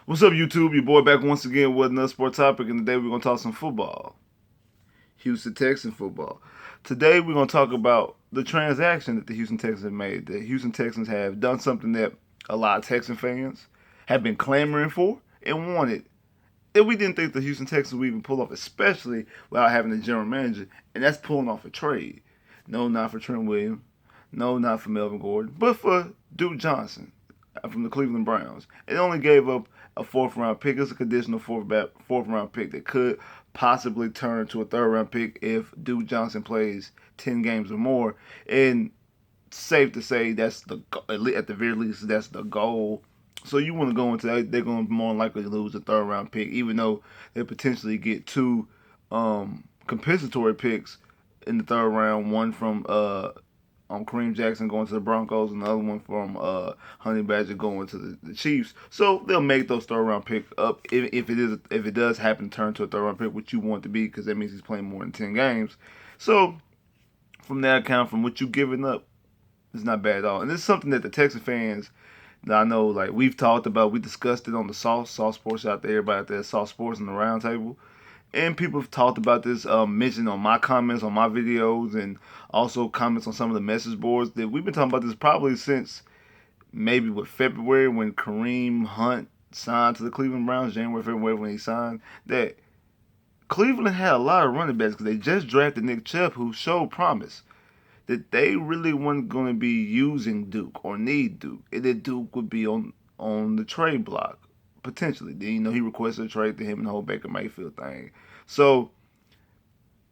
What's up, YouTube? Your boy back once again with another sport topic, and today we're going to talk some football. Houston Texans football. Today we're going to talk about the transaction that the Houston Texans have made. The Houston Texans have done something that a lot of Texan fans have been clamoring for and wanted. And we didn't think the Houston Texans would even pull off, especially without having a general manager, and that's pulling off a trade. No, not for Trent Williams. No, not for Melvin Gordon, but for Duke Johnson from the Cleveland Browns. It only gave up a fourth round pick. It's a conditional fourth round pick that could possibly turn to a third round pick if Duke Johnson plays 10 games or more. And safe to say that's at the very least that's the goal. So you want to go into that, they're going to more likely lose a third round pick, even though they potentially get two compensatory picks in the third round, one from Kareem Jackson going to the Broncos, and the other one from Honey Badger going to the Chiefs. So they'll make those third round pick up if it does happen to turn to a third round pick, which you want it to be, because that means he's playing more than 10 games. So from that account, from what you've given up, it's not bad at all. And this is something that the Texas fans that I know, like we've talked about, we discussed it on the Sauce Sports out there, everybody out there, Sauce Sports in the roundtable. And people have talked about this, mentioned on my comments on my videos, and also comments on some of the message boards that we've been talking about this probably since maybe February when Kareem Hunt signed to the Cleveland Browns, January, February when he signed. That Cleveland had a lot of running backs because they just drafted Nick Chubb, who showed promise. That they really weren't going to be using Duke or need Duke, and that Duke would be on the trade block potentially. He requested a trade to him and the whole Baker Mayfield thing. So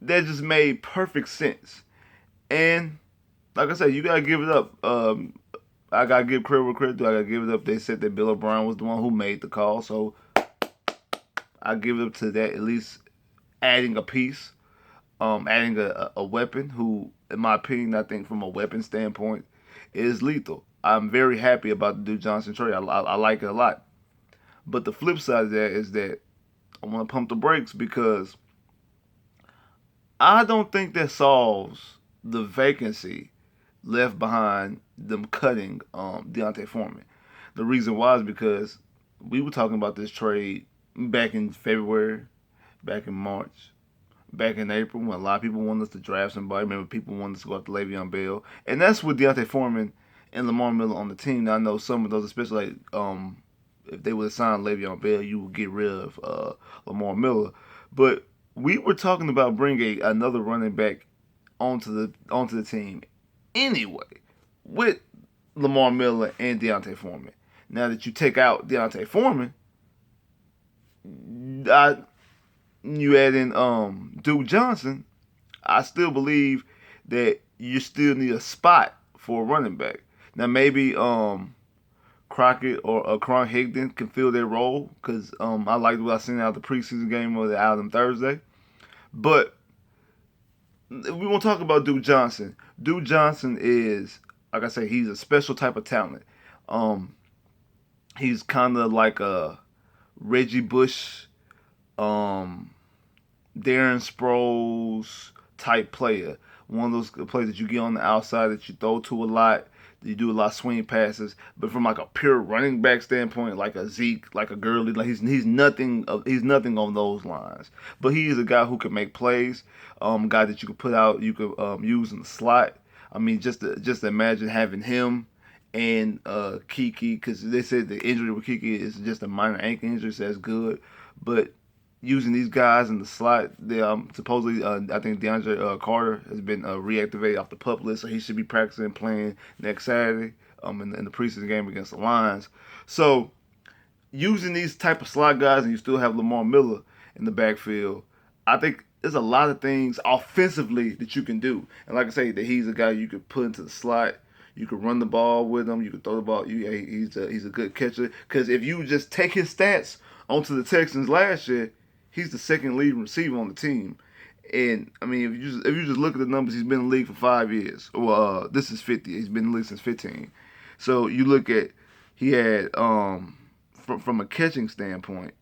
that just made perfect sense. And like I said, you gotta give it up. I gotta give credit where credit due. I gotta give it up. They said that Bill O'Brien was the one who made the call, so I give it up to that. At least adding a piece, adding a weapon who, in my opinion, I think from a weapon standpoint, is lethal. I'm very happy about the Duke Johnson trade. I like it a lot. But the flip side of that is that I want to pump the brakes because I don't think that solves the vacancy left behind them cutting Deontay Foreman. The reason why is because we were talking about this trade back in February, back in March, back in April when a lot of people wanted us to draft somebody. Remember, people wanted us to go after Le'Veon Bell, and that's with Deontay Foreman and Lamar Miller on the team. Now, I know some of those, especially like if they would have signed Le'Veon Bell, you would get rid of Lamar Miller. But we were talking about bringing another running back onto the team anyway with Lamar Miller and Deontay Foreman. Now that you take out Deontay Foreman, I, you add in Duke Johnson, I still believe that you still need a spot for a running back. Now maybe Crockett or Karan Higdon can fill their role because I liked what I seen out of the preseason game of the Adam Thursday. But we won't talk about Duke Johnson. Duke Johnson is, like I say, he's a special type of talent. Um, he's kind of like a Reggie Bush, um, Darren Sproles type player. One of those players that you get on the outside that you throw to a lot. You do a lot of swing passes, but from like a pure running back standpoint, like a Zeke, like a Gurley, like he's nothing on those lines. But he is a guy who can make plays, guy that you could put out, you could use in the slot. I mean, just imagine having him and Kiki, because they said the injury with Kiki is just a minor ankle injury, so that's good. But using these guys in the slot. They supposedly, I think DeAndre Carter has been reactivated off the pup list, so he should be practicing and playing next Saturday in the preseason game against the Lions. So using these type of slot guys, and you still have Lamar Miller in the backfield, I think there's a lot of things offensively that you can do. And like I say, that he's a guy you could put into the slot. You could run the ball with him. You could throw the ball. He's a good catcher. Because if you just take his stats onto the Texans last year, he's the second leading receiver on the team. And I mean, if you just look at the numbers, he's been in the league for 5 years. Well, this is 50. He's been in the league since 15. So you look at he had from a catching standpoint,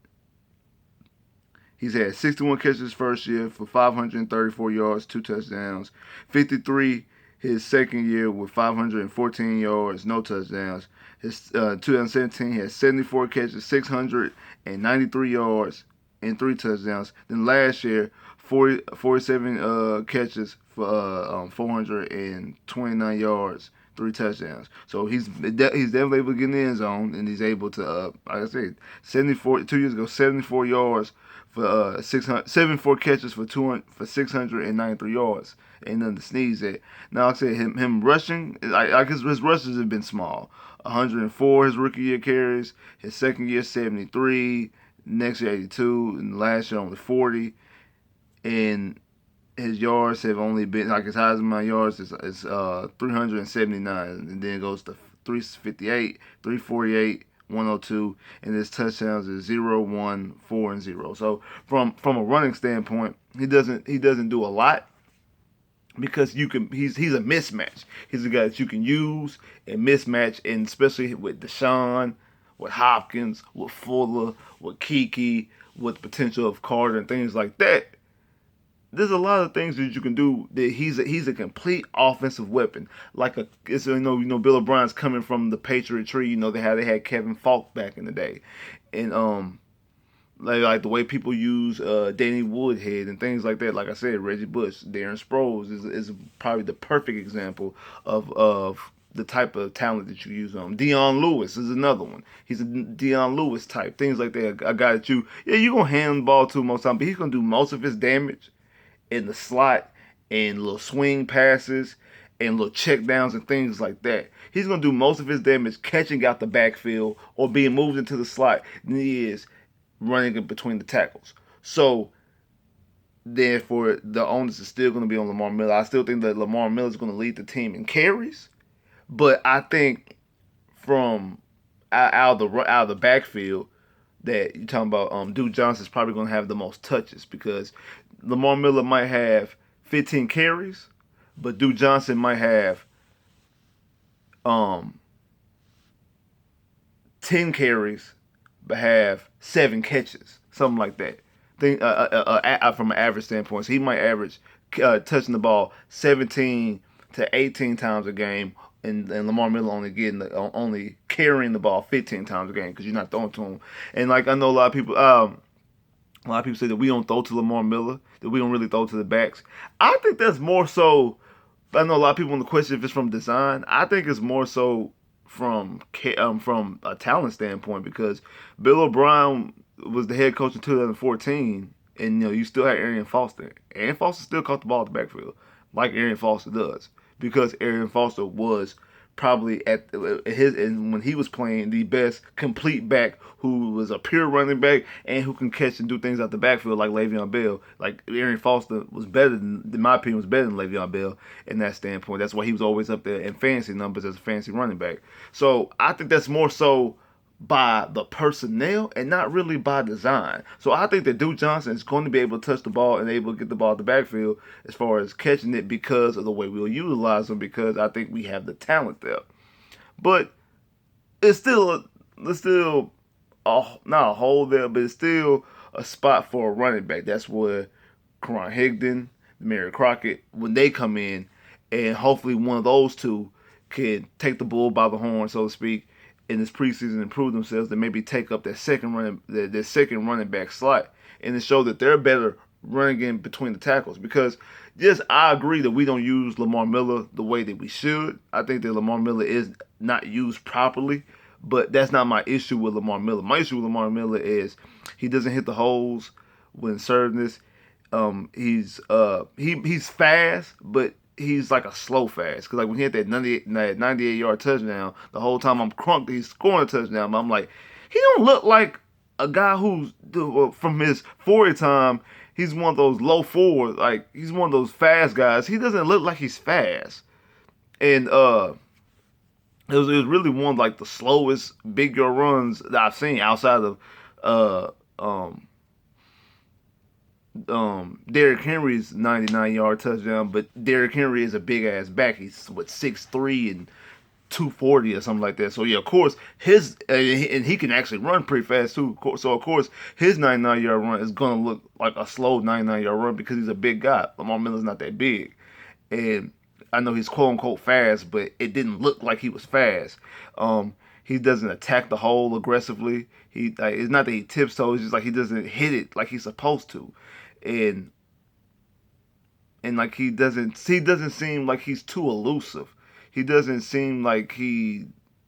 he's had 61 catches first year for 534 yards, 2 touchdowns, 53 His second year with 514 yards, no touchdowns. His 2017 he had 74 catches, 693 yards, and 3 touchdowns. Then last year, 47 catches for 429 yards, 3 touchdowns. So he's definitely able to get in the end zone, and he's able to, like I said, 74 2 years ago, 74 yards for 74 catches for 693 yards. Ain't nothing to sneeze at. Now, like I said, him rushing, his rushes have been small. 104 his rookie year carries. His second year 73. Next year 82, and last year only 40. And his yards have only been like his highest amount of yards is 379, and then it goes to 358, 348. 102, and his touchdowns is 0, 1, 4, and 0. So from a running standpoint, he doesn't do a lot because he's a mismatch. He's a guy that you can use and mismatch, and especially with Deshaun, with Hopkins, with Fuller, with Kiki, with the potential of Carter and things like that. There's a lot of things that you can do. That he's a complete offensive weapon. Bill O'Brien's coming from the Patriot tree. They had Kevin Falk back in the day, and like the way people use Danny Woodhead and things like that. Like I said, Reggie Bush, Darren Sproles is probably the perfect example of the type of talent that you use on. Deion Lewis is another one. He's a Deion Lewis type. Things like that. A guy that you're going to hand the ball to most time, but he's going to do most of his damage in the slot and little swing passes and little check downs and things like that. He's going to do most of his damage catching out the backfield or being moved into the slot than he is running in between the tackles. So, therefore, the onus is still going to be on Lamar Miller. I still think that Lamar Miller is going to lead the team in carries, but I think from out of the backfield that you're talking about, Duke Johnson's probably going to have the most touches because Lamar Miller might have 15 carries, but Duke Johnson might have 10 carries, but have 7 catches, something like that. From an average standpoint, so he might average touching the ball 17 to 18 times a game, and Lamar Miller only carrying the ball 15 times a game because you're not throwing to him. And like I know a lot of people say that we don't throw to Lamar Miller, that we don't really throw to the backs. I think that's more so. I know a lot of people want to question if it's from design. I think it's more so from a talent standpoint because Bill O'Brien was the head coach in 2014, and you still had Arian Foster. Arian Foster still caught the ball at the backfield like Arian Foster does because Arian Foster was probably and when he was playing, the best complete back who was a pure running back and who can catch and do things out the backfield like Le'Veon Bell. Like Arian Foster was better than, in my opinion, was better than Le'Veon Bell in that standpoint. That's why he was always up there in fantasy numbers as a fantasy running back. So I think that's more so by the personnel and not really by design. So I think that Duke Johnson is going to be able to touch the ball and able to get the ball at the backfield as far as catching it because of the way we'll utilize him because I think we have the talent there. But it's still not a hole there, but it's still a spot for a running back. That's where Karan Higdon, Mary Crockett, when they come in, and hopefully one of those two can take the bull by the horn, so to speak, in this preseason and prove themselves to maybe take up that second running back slot and to show that they're better running in between the tackles. Because yes, I agree that we don't use Lamar Miller the way that we should. I think that Lamar Miller is not used properly, but that's not my issue with Lamar Miller. My issue with Lamar Miller is he doesn't hit the holes when serving this. He's fast, but he's like a slow fast. Because like when he had that 98-yard touchdown, the whole time I'm crunk that he's scoring a touchdown, but I'm like, he don't look like a guy who's from his 40 time. He's one of those low forward, like he's one of those fast guys. He doesn't look like he's fast, and it was really one of like the slowest big girl runs that I've seen outside of Derrick Henry's 99-yard touchdown. But Derrick Henry is a big ass back. He's 6'3" and 240 or something like that. So yeah, of course and he can actually run pretty fast too. So of course his 99-yard run is gonna look like a slow 99-yard run because he's a big guy. Lamar Miller's not that big, and I know he's quote unquote fast, but it didn't look like he was fast. He doesn't attack the hole aggressively. It's not that he tiptoes, it's just like he doesn't hit it like he's supposed to, and like he doesn't seem like he's too elusive. He doesn't seem like he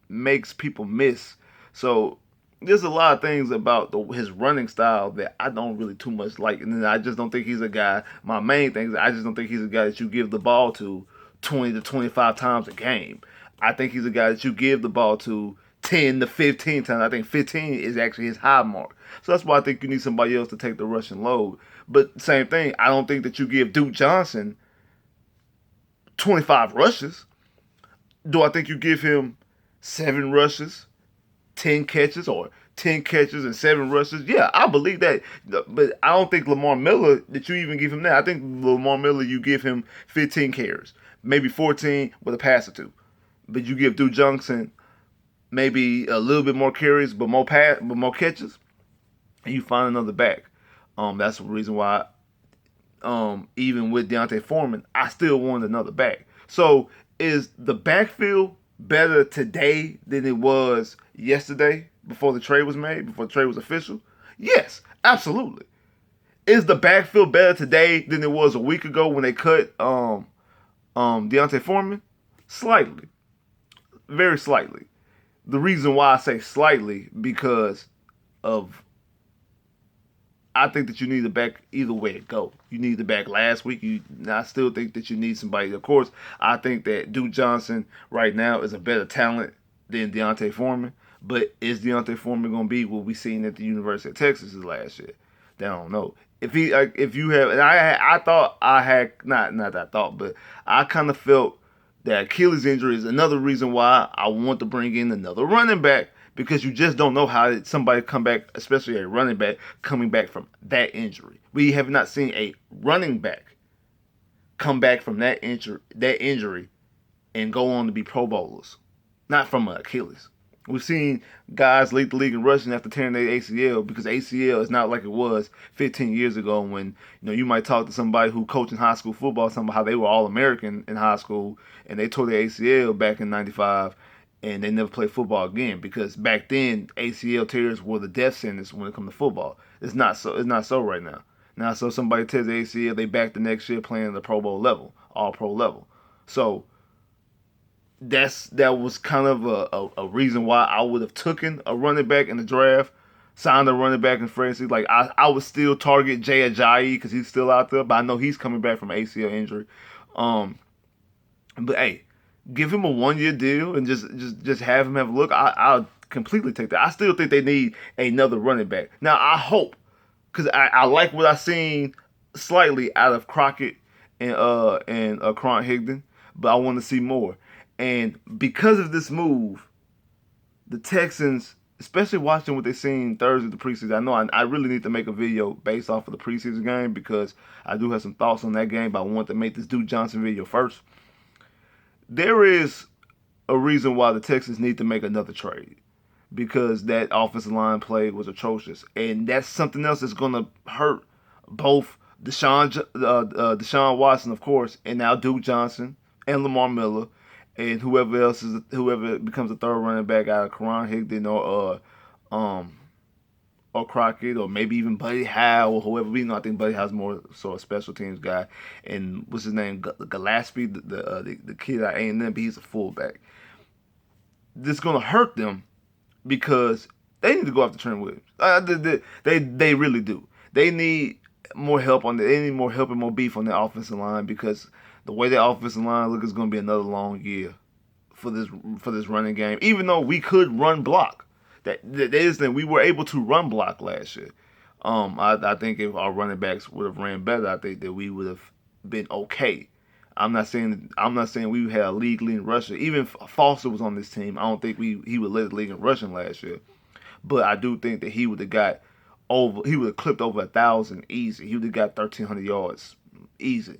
makes people miss. So there's a lot of things about his running style that I don't really too much like, and then I just don't think he's a guy. My main thing is I just don't think he's a guy that you give the ball to 20 to 25 times a game. I think he's a guy that you give the ball to 10 to 15 times. I think 15 is actually his high mark. So that's why I think you need somebody else to take the rushing load. But same thing, I don't think that you give Duke Johnson 25 rushes. Do I think you give him 7 rushes, 10 catches, or 10 catches and 7 rushes? Yeah, I believe that. But I don't think Lamar Miller, that you even give him that. I think Lamar Miller, you give him 15 carries, maybe 14 with a pass or two. But you give Duke Johnson maybe a little bit more carries, but more catches, and you find another back. That's the reason why, even with Deontay Foreman, I still want another back. So is the backfield better today than it was yesterday before the trade was made, before the trade was official? Yes, absolutely. Is the backfield better today than it was a week ago when they cut Deontay Foreman? Slightly, very slightly. The reason why I say slightly because of I think that you need the back either way it go. You need the back last week. I still think that you need somebody. Of course, I think that Duke Johnson right now is a better talent than Deontay Foreman. But is Deontay Foreman going to be what we seen at the University of Texas last year? I don't know. If you have, and I thought I had not that I thought, but I kind of felt that Achilles injury is another reason why I want to bring in another running back, because you just don't know how somebody come back, especially a running back coming back from that injury. We have not seen a running back come back from that injury and go on to be Pro Bowlers, not from Achilles. We've seen guys lead the league in rushing after tearing their ACL, because ACL is not like it was 15 years ago when you might talk to somebody who coached in high school football, somebody how they were all American in high school and they tore their ACL back in '95 and they never played football again, because back then ACL tears were the death sentence when it comes to football. It's not so. It's not so right now. Now, so somebody tears the ACL, they back the next year playing the Pro Bowl level, all pro level. So that was kind of a reason why I would have taken a running back in the draft, signed a running back in free agency. Like I would still target Jay Ajayi because he's still out there, but I know he's coming back from ACL injury. But hey, give him a 1 year deal and just have him have a look. I'll completely take that. I still think they need another running back. Now I hope, because I like what I seen slightly out of Crockett and Cron Higdon, but I want to see more. And because of this move, the Texans, especially watching what they seen Thursday, the preseason, I know I really need to make a video based off of the preseason game, because I do have some thoughts on that game, but I want to make this Duke Johnson video first. There is a reason why the Texans need to make another trade, because that offensive line play was atrocious. And that's something else that's going to hurt both Deshaun Watson, of course, and now Duke Johnson and Lamar Miller, and whoever becomes the third running back out of Karan Higdon or Crockett, or maybe even Buddy Howe or whoever. I think Buddy Howe's more so a special teams guy. And what's his name, Gillespie, the kid at A&M, but he's a fullback. This is gonna hurt them because they need to go after Trent Williams. They really do. They need more help they need more help and more beef on their offensive line, because the way their offensive line looks is going to be another long year for this running game. Even though we could run block, that is that we were able to run block last year. I think if our running backs would have ran better, I think that we would have been okay. I'm not saying we had a league leading rusher. Even if Foster was on this team, I don't think he would lead the league in rushing last year. But I do think that he would have clipped over 1,000 easy. He would have got 1,300 yards easy,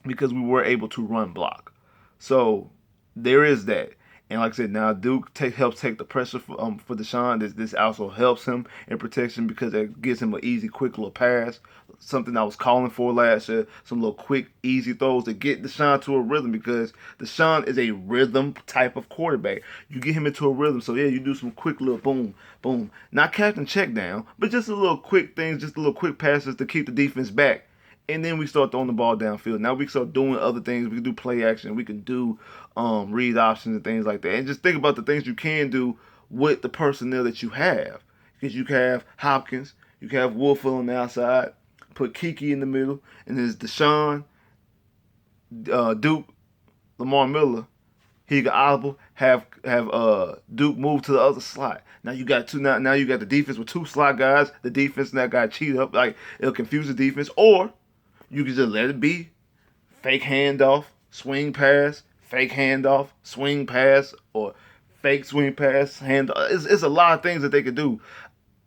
because we were able to run block. So there is that. And like I said, now Duke helps take the pressure for Deshaun. This also helps him in protection because it gives him an easy, quick little pass. Something I was calling for last year. Some little quick, easy throws to get Deshaun to a rhythm because Deshaun is a rhythm type of quarterback. You get him into a rhythm. So yeah, you do some quick little boom, boom. Not captain check down, but just a little quick things, just a little quick passes to keep the defense back. And then we start throwing the ball downfield. Now we start doing other things. We can do play action. We can do read options and things like that. And just think about the things you can do with the personnel that you have. Because you can have Hopkins, you can have Wolford on the outside, put Kiki in the middle, and there's Deshaun, Duke, Lamar Miller. He can audible, have Duke move to the other slot. Now you got two. Now you got the defense with two slot guys. The defense now got cheat up, like it'll confuse the defense, or you can just let it be. Fake handoff, swing pass, fake handoff, swing pass, or fake swing pass, handoff. It's a lot of things that they could do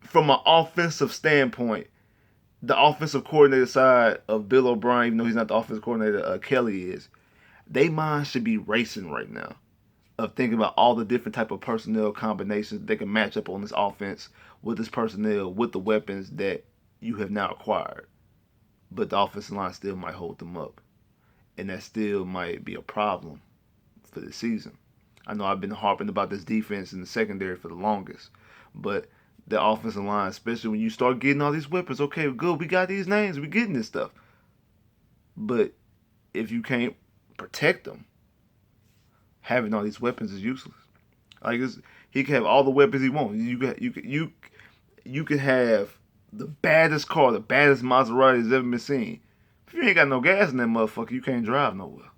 from an offensive standpoint. The offensive coordinator side of Bill O'Brien, even though he's not the offensive coordinator, Kelly is. They mind should be racing right now of thinking about all the different type of personnel combinations they can match up on this offense with this personnel, with the weapons that you have now acquired. But the offensive line still might hold them up. And that still might be a problem for the season. I know I've been harping about this defense in the secondary for the longest. But the offensive line, especially when you start getting all these weapons, okay, good, we got these names, we getting this stuff. But if you can't protect them, having all these weapons is useless. Like he can have all the weapons he wants. You can have the baddest car, the baddest Maserati that's ever been seen. If you ain't got no gas in that motherfucker, you can't drive nowhere.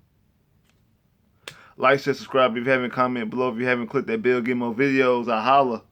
Like, share, subscribe if you haven't, comment below if you haven't, click that bell, get more videos. I holla.